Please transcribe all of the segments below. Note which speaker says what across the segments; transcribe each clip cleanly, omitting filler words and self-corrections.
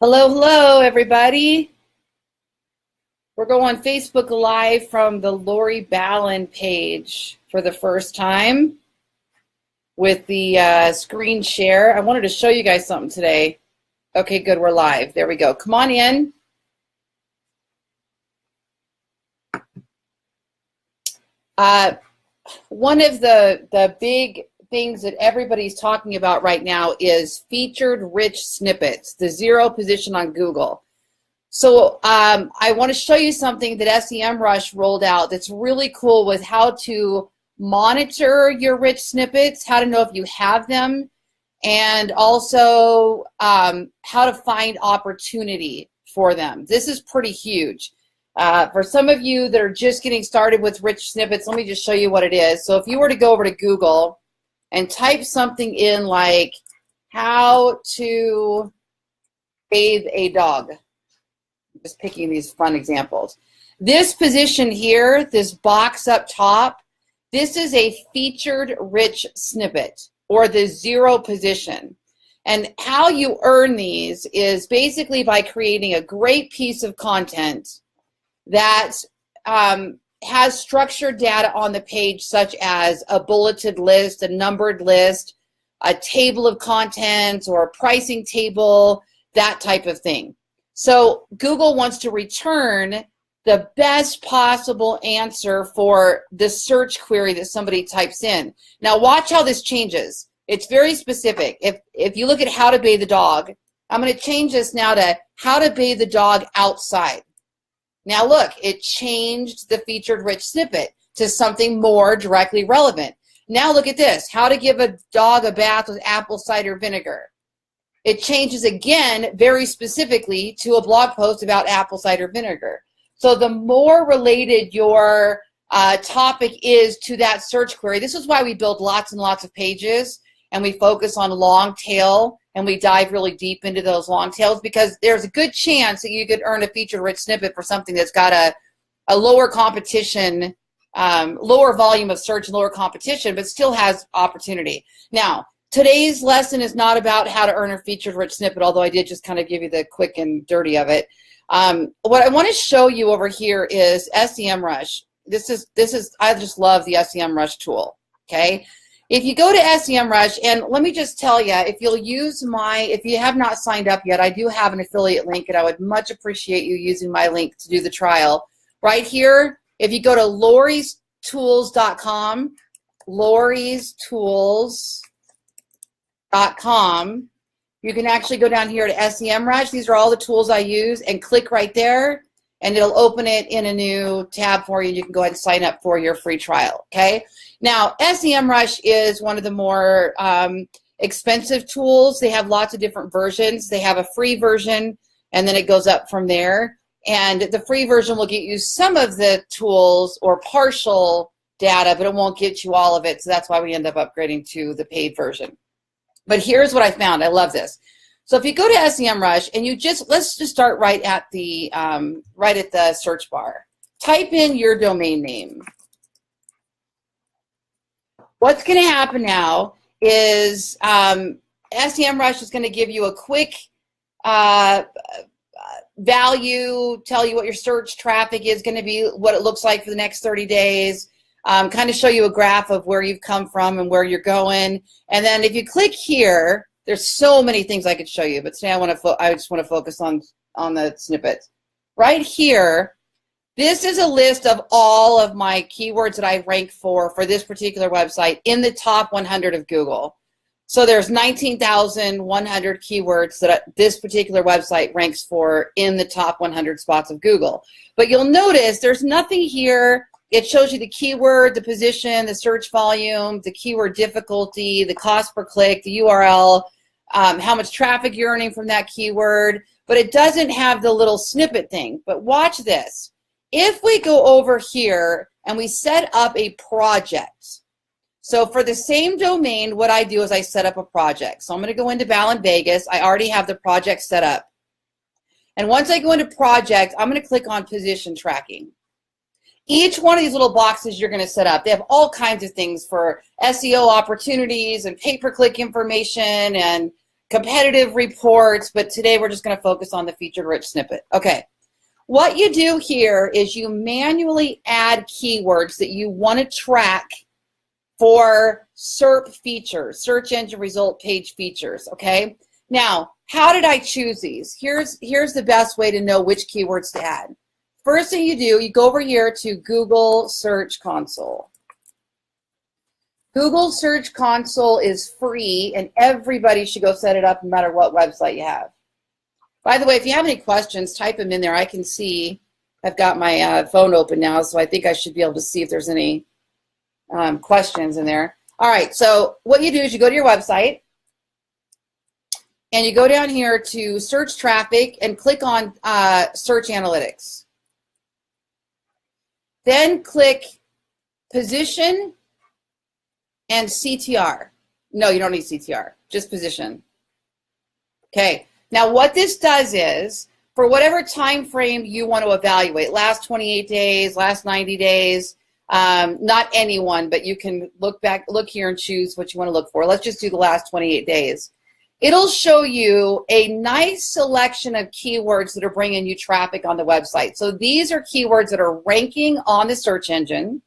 Speaker 1: Hello, hello, everybody. We're going Facebook Live from the Lori Ballen page for the first time with the screen share. I wanted to show you guys something today. Okay, good, we're live. There we go. Come on in. One of the big things that everybody's talking about right now is featured rich snippets, the 0 position on Google. So I want to show you something that SEMrush rolled out that's really cool with how to monitor your rich snippets, how to know if you have them, and also how to find opportunity for them. This is pretty huge. For some of you that are just getting started with rich snippets, let me just show you what it is. So if you were to go over to Google and type something in like how to bathe a dog. I'm just picking these fun examples. This position here, this box up top, this is a featured rich snippet or the 0 position. And how you earn these is basically by creating a great piece of content that has structured data on the page, such as a bulleted list, a numbered list, a table of contents, or a pricing table, that type of thing. So Google wants to return the best possible answer for the search query that somebody types in. Now watch how this changes. It's very specific. If you look at how to bathe the dog, I'm going to change this now to how to bathe the dog outside. Now look, it changed the featured rich snippet to something more directly relevant. Now look at this, how to give a dog a bath with apple cider vinegar. It changes again very specifically to a blog post about apple cider vinegar. So the more related your topic is to that search query, this is why we build lots and lots of pages and we focus on long tail and we dive really deep into those long tails, because there's a good chance that you could earn a feature rich snippet for something that's got a lower competition, lower volume of search and lower competition, but still has opportunity. Now, today's lesson is not about how to earn a featured rich snippet, although I did just kind of give you the quick and dirty of it. What I want to show you over here is SEMrush. This is I just love the SEMrush tool, okay? If you go to SEMrush, and let me just tell you, if you'll use if you have not signed up yet, I do have an affiliate link, and I would much appreciate you using my link to do the trial. Right here, if you go to loristools.com, loristools.com, you can actually go down here to SEMrush. These are all the tools I use, and click right there, and it'll open it in a new tab for you. You can go ahead and sign up for your free trial, okay? Now, SEMrush is one of the more expensive tools. They have lots of different versions. They have a free version, and then it goes up from there. And the free version will get you some of the tools or partial data, but it won't get you all of it. So that's why we end up upgrading to the paid version. But here's what I found. I love this. So if you go to SEMrush and let's just start right at the search bar. Type in your domain name. What's going to happen now is SEMrush is going to give you a quick value, tell you what your search traffic is going to be, what it looks like for the next 30 days, kind of show you a graph of where you've come from and where you're going. And then if you click here, there's so many things I could show you, but today I just want to focus on the snippets. Right here, this is a list of all of my keywords that I rank for this particular website in the top 100 of Google. So there's 19,100 keywords that this particular website ranks for in the top 100 spots of Google. But you'll notice there's nothing here. It shows you the keyword, the position, the search volume, the keyword difficulty, the cost per click, the URL, how much traffic you're earning from that keyword, but it doesn't have the little snippet thing. But watch this. If we go over here and we set up a project, so for the same domain, what I do is I set up a project. So I'm going to go into Ballen Vegas. I already have the project set up. And once I go into project, I'm going to click on position tracking. Each one of these little boxes you're going to set up, they have all kinds of things for SEO opportunities and pay-per-click information and competitive reports, but today we're just going to focus on the featured rich snippet. Okay. What you do here is you manually add keywords that you want to track for SERP features, search engine result page features, okay? Now, how did I choose these? Here's the best way to know which keywords to add. First thing you do, you go over here to Google Search Console. Google Search Console is free, and everybody should go set it up no matter what website you have. By the way, if you have any questions, type them in there. I can see, I've got my phone open now, so I think I should be able to see if there's any questions in there. All right, so what you do is you go to your website, and you go down here to search traffic and click on search analytics. Then click position and CTR. No, you don't need CTR, just position. Okay. Now, what this does is, for whatever time frame you want to evaluate, last 28 days, last 90 days, not anyone, but you can look here and choose what you want to look for. Let's just do the last 28 days. It'll show you a nice selection of keywords that are bringing you traffic on the website. So these are keywords that are ranking on the search engine.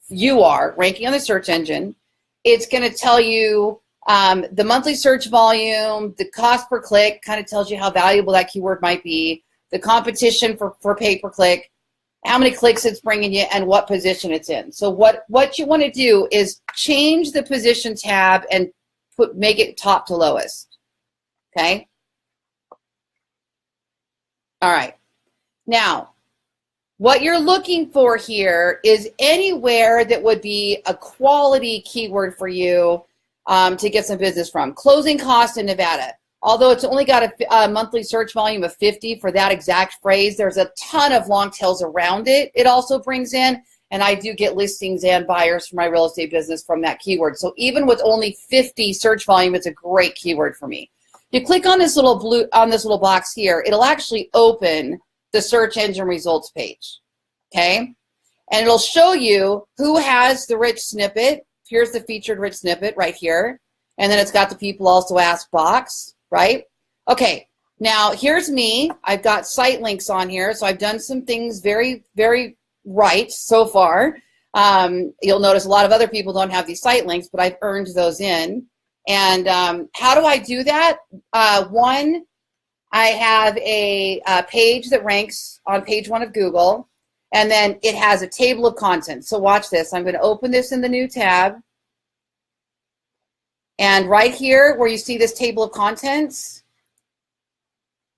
Speaker 1: You are ranking on the search engine. It's going to tell you the monthly search volume, the cost per click, kind of tells you how valuable that keyword might be, the competition for pay-per-click, how many clicks it's bringing you, and what position it's in. So what you want to do is change the position tab and make it top to lowest. Okay? All right. Now, what you're looking for here is anywhere that would be a quality keyword for you to get some business from. Closing costs in Nevada. Although it's only got a monthly search volume of 50 for that exact phrase, there's a ton of long tails around it. It also brings in, and I do get listings and buyers for my real estate business from that keyword. So even with only 50 search volume, it's a great keyword for me. You click on this little box here, it'll actually open the search engine results page. Okay? And it'll show you who has the rich snippet. Here's the featured rich snippet right here. And then it's got the people also ask box, right? Okay, now here's me. I've got site links on here, so I've done some things very, very right so far. You'll notice a lot of other people don't have these site links, but I've earned those in. And how do I do that? One, I have a page that ranks on page 1 of Google. And then it has a table of contents. So watch this. I'm going to open this in the new tab. And right here where you see this table of contents,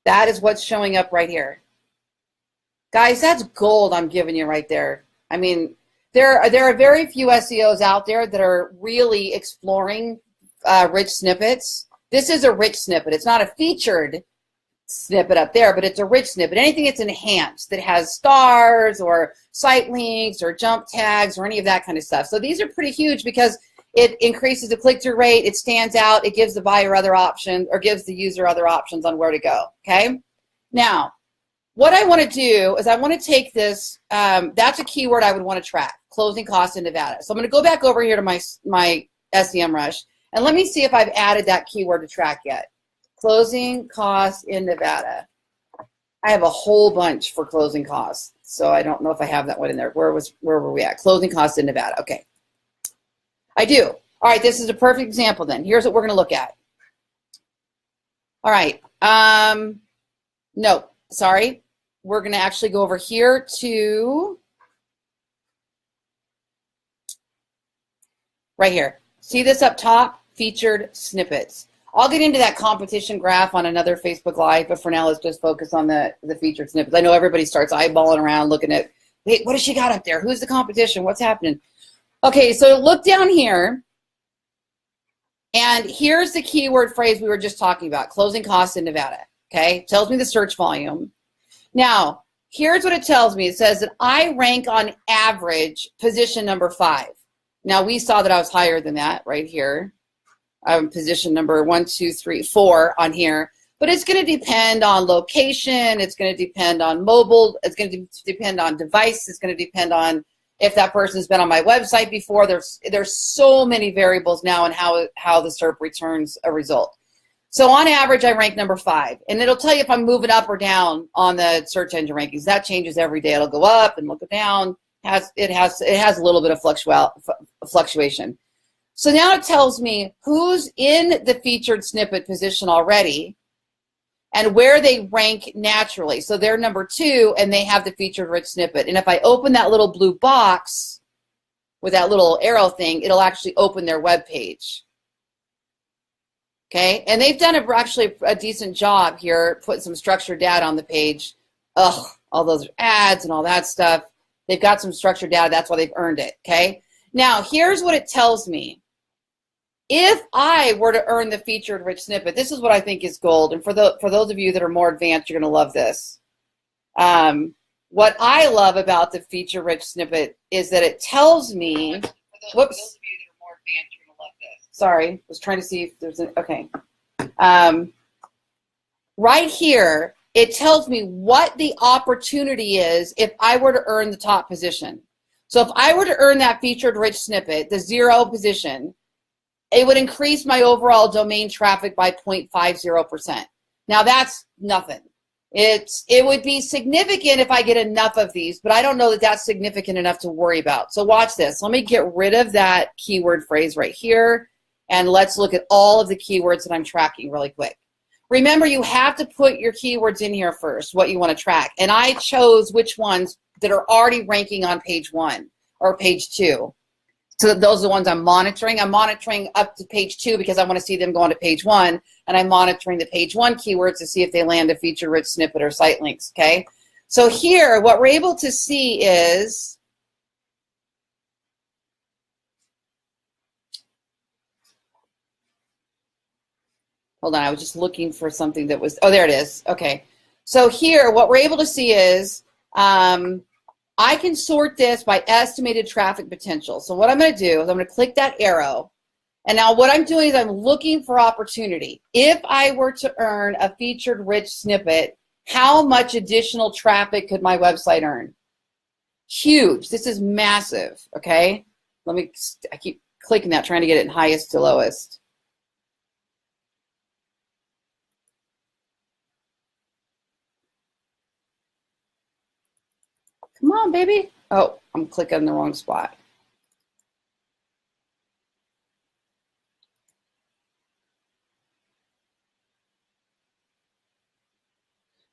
Speaker 1: that is what's showing up right here. Guys, that's gold I'm giving you right there. I mean, there are very few SEOs out there that are really exploring rich snippets. This is a rich snippet. It's not a featured snippet up there, but it's a rich snippet. Anything that's enhanced, that has stars or site links or jump tags or any of that kind of stuff. So these are pretty huge because it increases the click-through rate, it stands out, it gives the buyer other options, or gives the user other options on where to go, okay? Now, what I want to do is I want to take this, that's a keyword I would want to track, closing costs in Nevada. So I'm going to go back over here to my SEMrush, and let me see if I've added that keyword to track yet. Closing costs in Nevada. I have a whole bunch for closing costs, so I don't know if I have that one in there. Where were we at? Closing costs in Nevada. Okay. I do. All right, this is a perfect example then. Here's what we're going to look at. All right. No, sorry. We're going to actually go over here to right here. See this up top? Featured snippets. I'll get into that competition graph on another Facebook Live, but for now, let's just focus on the featured snippets. I know everybody starts eyeballing around looking at, hey, what has she got up there? Who's the competition? What's happening? Okay, so look down here, and here's the keyword phrase we were just talking about, closing costs in Nevada, okay? Tells me the search volume. Now, here's what it tells me. It says that I rank on average position number 5. Now, we saw that I was higher than that right here. Position number 1, 2, 3, 4 on here. But it's going to depend on location. It's going to depend on mobile. It's going to depend on device. It's going to depend on if that person's been on my website before. There's so many variables now in how the SERP returns a result. So on average, I rank number 5. And it'll tell you if I'm moving up or down on the search engine rankings. That changes every day. It'll go up and it'll go down. It has a little bit of fluctuation. So now it tells me who's in the featured snippet position already and where they rank naturally. So they're number 2 and they have the featured rich snippet. And if I open that little blue box with that little arrow thing, it'll actually open their web page. Okay, and they've done actually a decent job here, putting some structured data on the page. Ugh, all those ads and all that stuff. They've got some structured data. That's why they've earned it. Okay, now here's what it tells me. If I were to earn the featured rich snippet, this is what I think is gold. And for those of you that are more advanced, you're going to love this. What I love about the feature rich snippet is that it tells me. Whoops. Sorry, was trying to see if there's an, okay. Right here, it tells me what the opportunity is if I were to earn the top position. So if I were to earn that featured rich snippet, the 0 position, it would increase my overall domain traffic by 0.50%. Now that's nothing. It would be significant if I get enough of these, but I don't know that that's significant enough to worry about. So watch this. Let me get rid of that keyword phrase right here. And let's look at all of the keywords that I'm tracking really quick. Remember, you have to put your keywords in here first, what you want to track. And I chose which ones that are already ranking on page 1 or page 2. So those are the ones I'm monitoring. I'm monitoring up to page 2 because I want to see them go on to page 1. And I'm monitoring the page 1 keywords to see if they land a feature-rich snippet or site links, okay? So here, what we're able to see is hold on, I was just looking for something that was, oh, there it is. Okay. So here, what we're able to see is I can sort this by estimated traffic potential. So what I'm going to do is I'm going to click that arrow. And now what I'm doing is I'm looking for opportunity. If I were to earn a featured rich snippet, how much additional traffic could my website earn? Huge. This is massive. Okay. I keep clicking that, trying to get it in highest to lowest. Come on, baby. Oh, I'm clicking in the wrong spot.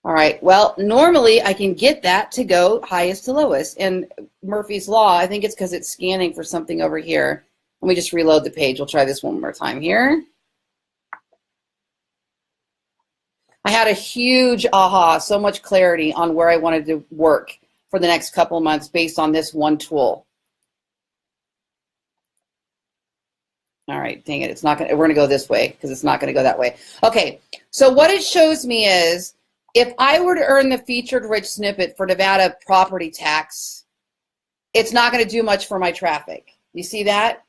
Speaker 1: All right, well, normally I can get that to go highest to lowest. And Murphy's Law, I think it's because it's scanning for something over here. Let me just reload the page. We'll try this one more time here. I had a huge aha, so much clarity on where I wanted to work for the next couple of months based on this one tool. All right, dang it, we're gonna go this way because it's not gonna go that way. Okay, so what it shows me is if I were to earn the featured rich snippet for Nevada property tax, it's not gonna do much for my traffic. You see that?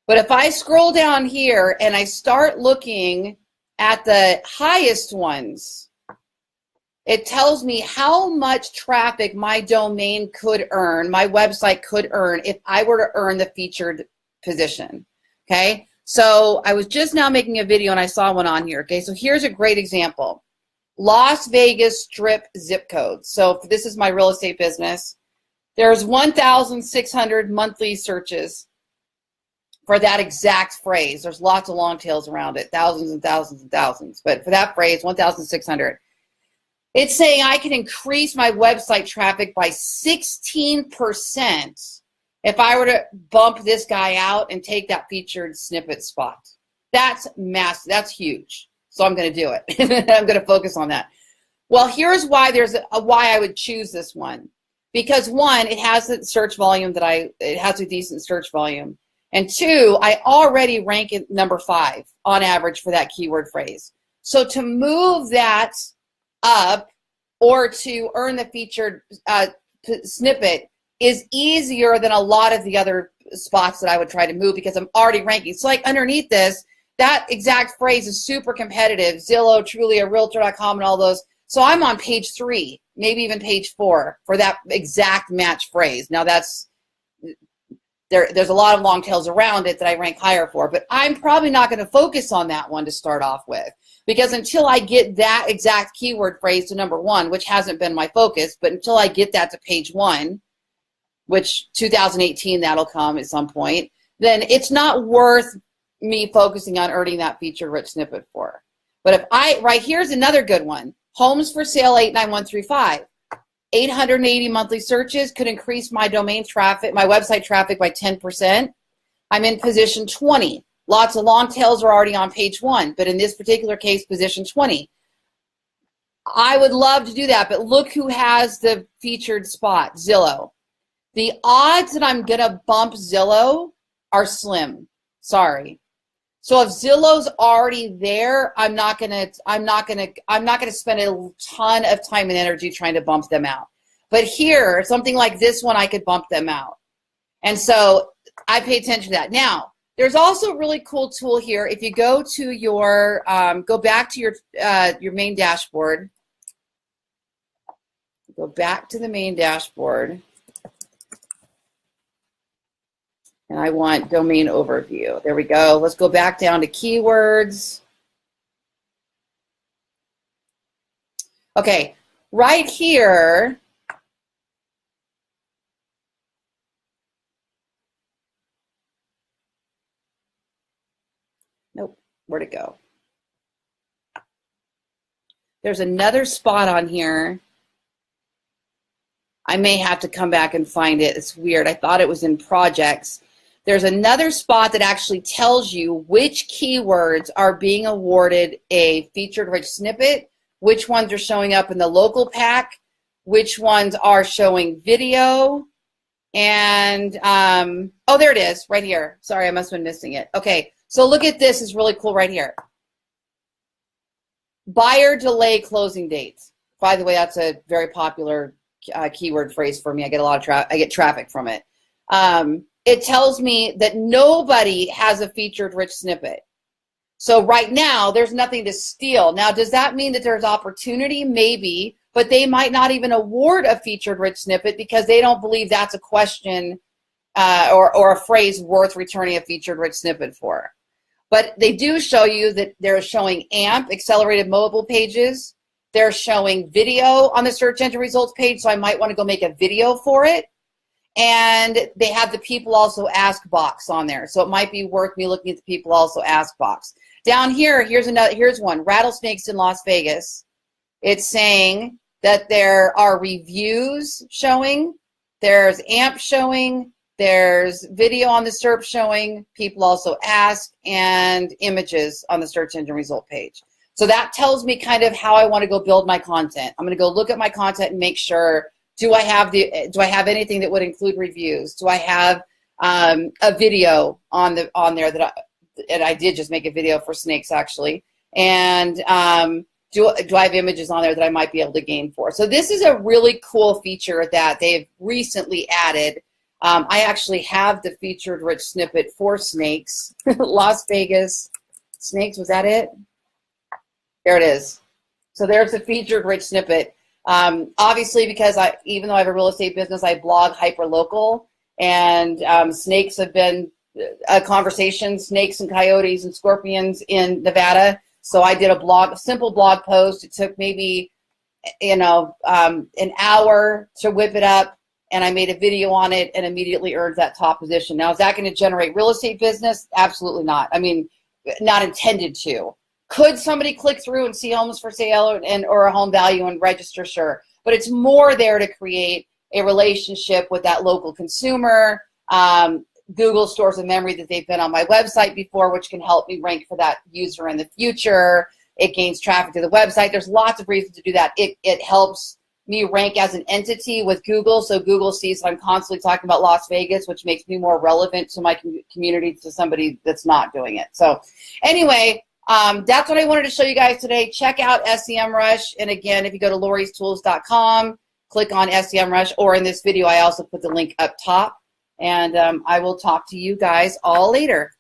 Speaker 1: But if I scroll down here and I start looking at the highest ones, it tells me how much traffic my domain could earn, my website could earn if I were to earn the featured position, okay? So I was just now making a video and I saw one on here, okay? So here's a great example. Las Vegas Strip zip code. So this is my real estate business. There's 1,600 monthly searches for that exact phrase. There's lots of long tails around it, thousands and thousands and thousands. But for that phrase, 1,600. It's saying I can increase my website traffic by 16% if I were to bump this guy out and take that featured snippet spot. That's massive. That's huge. So I'm going to do it. I'm going to focus on that. Well, here's why why I would choose this one. Because one, it has the search volume it has a decent search volume. And two, I already rank at number 5 on average for that keyword phrase. So to move that up or to earn the featured snippet is easier than a lot of the other spots that I would try to move because I'm already ranking. So like underneath this, that exact phrase is super competitive. Zillow, Trulia, Realtor.com, and all those. So I'm on page 3, maybe even page 4 for that exact match phrase. Now there's a lot of long tails around it that I rank higher for, but I'm probably not going to focus on that one to start off with. Because until I get that exact keyword phrase to number 1, which hasn't been my focus, but until I get that to page 1, which 2018 that'll come at some point, then it's not worth me focusing on earning that featured rich snippet for. But if right here's another good one. Homes for sale 89135. 880 monthly searches could increase my domain traffic, my website traffic by 10%. I'm in position 20. Lots of long tails are already on page 1, but in this particular case, position 20. I would love to do that, but look who has the featured spot, Zillow. The odds that I'm gonna bump Zillow are slim. Sorry. So if Zillow's already there, I'm not gonna spend a ton of time and energy trying to bump them out. But here, something like this one, I could bump them out. And so I pay attention to that. Now, there's also a really cool tool here. If you go to your, go back to your main dashboard. Go back to the main dashboard. And I want domain overview. There we go. Let's go back down to keywords. Okay, right here, nope, where'd it go? There's another spot on here. I may have to come back and find it. It's weird. I thought it was in projects. There's another spot that actually tells you which keywords are being awarded a featured rich snippet, which ones are showing up in the local pack, which ones are showing video, and oh, there it is, right here. Sorry, I must have been missing it. Okay, so look at this. It's really cool right here. Buyer delay closing dates. By the way, that's a very popular keyword phrase for me. I get a lot of I get traffic from it. It tells me that nobody has a featured rich snippet. So right now, there's nothing to steal. Now, does that mean that there's opportunity? Maybe, but they might not even award a featured rich snippet because they don't believe that's a question or a phrase worth returning a featured rich snippet for. But they do show you that they're showing AMP, accelerated mobile pages. They're showing video on the search engine results page, so I might want to go make a video for it. And they have the people also ask box on there, so it might be worth me looking at the people also ask box. Down here, here's one, rattlesnakes in Las Vegas. It's saying that there are reviews showing, there's AMP showing, there's video on the SERP showing, people also ask, and images on the search engine result page. So that tells me kind of how I want to go build my content. I'm going to go look at my content and make sure, do I have anything that would include reviews? Do I have a video on there that I did just make a video for snakes actually, and do I have images on there that I might be able to gain for? So this is a really cool feature that they've recently added. I actually have the featured rich snippet for snakes. Las Vegas snakes, was that it? There it is. So there's the featured rich snippet. Obviously, because even though I have a real estate business, I blog hyper-local, and snakes have been a conversation, snakes and coyotes and scorpions in Nevada. So I did a simple blog post. It took maybe, an hour to whip it up, and I made a video on it and immediately earned that top position. Now, is that going to generate real estate business? Absolutely not. I mean, not intended to. Could somebody click through and see homes for sale or a home value and register? Sure. But it's more there to create a relationship with that local consumer. Google stores a memory that they've been on my website before, which can help me rank for that user in the future. It gains traffic to the website. There's lots of reasons to do that. It helps me rank as an entity with Google, so Google sees that I'm constantly talking about Las Vegas, which makes me more relevant to my community, to somebody that's not doing it. So anyway, that's what I wanted to show you guys today. Check out SEMrush. And again, if you go to loristools.com, click on SEMrush, or in this video, I also put the link up top. And I will talk to you guys all later.